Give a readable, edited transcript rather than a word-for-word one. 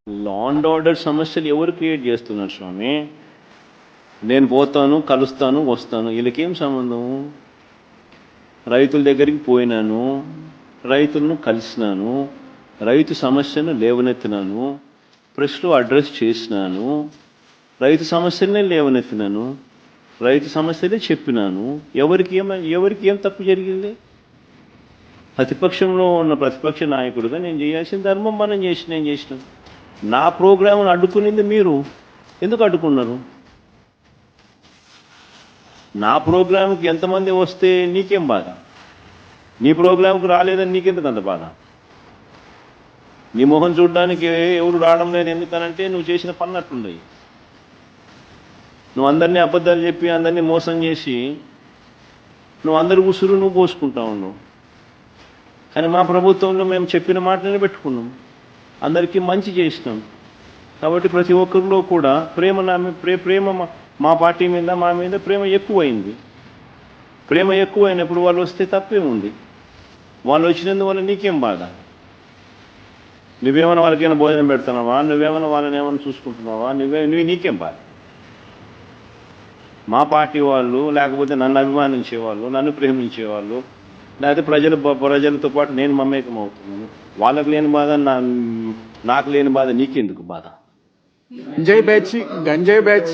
Law and order సమస్యలు ఎవరు create చేస్తున్నారు స్వామి? నేను పోతాను, కలుస్తాను, వస్తాను. వీళ్ళకేం సంబంధం? రైతుల దగ్గరికి పోయినాను, రైతులను కలిసినాను, రైతు సమస్యను లేవనెత్తినాను, ప్రెస్లో అడ్రస్ చేసినాను, రైతు సమస్యలనే లేవనెత్తినాను, రైతు సమస్యలే చెప్పినాను. ఎవరికి ఏం తప్పు జరిగింది? ప్రతిపక్షంలో ఉన్న ప్రతిపక్ష నాయకుడిగా నేను చేయాల్సిన ధర్మం నేను చేసినాను. నా ప్రోగ్రాంను అడ్డుకునింది మీరు. ఎందుకు అడ్డుకున్నారు? నా ప్రోగ్రాంకి ఎంతమంది వస్తే నీకేం బాధ? నీ ప్రోగ్రాంకు రాలేదని నీకెందుకు అంత బాధ? నీ మొహం చూడడానికి ఎవరు రావడం లేదు ఎందుకనంటే నువ్వు చేసిన పన్నట్లున్నాయి. నువ్వు అందరినీ అబద్ధాలు చెప్పి అందరినీ మోసం చేసి నువ్వు అందరి ఉసురు నువ్వు పోసుకుంటా ఉన్నావు. కానీ మా ప్రభుత్వంలో మేము చెప్పిన మాటనే పెట్టుకున్నాం, అందరికీ మంచి చేసినాం. కాబట్టి ప్రతి ఒక్కరిలో కూడా ప్రేమ మా పార్టీ మీద మా మీద ప్రేమ ఎక్కువైంది. ప్రేమ ఎక్కువైనప్పుడు వాళ్ళు వస్తే తప్పేముంది? వాళ్ళు వచ్చినందువల్ల నీకేం బాధ? నువ్వేమైనా వాళ్ళకైనా భోజనం పెడుతున్నావా? నువ్వేమైనా వాళ్ళని ఏమైనా చూసుకుంటున్నావా? నీకేం బాధ? మా పార్టీ వాళ్ళు, లేకపోతే నన్ను అభిమానించేవాళ్ళు, నన్ను ప్రేమించేవాళ్ళు, లేకపోతే ప్రజలతో పాటు నేను మమేకం అవుతున్నాను. వాళ్ళకు లేని బాధ నాకు లేని బాధ నీకెందుకు బాధ? గంజాయి బ్యాచ్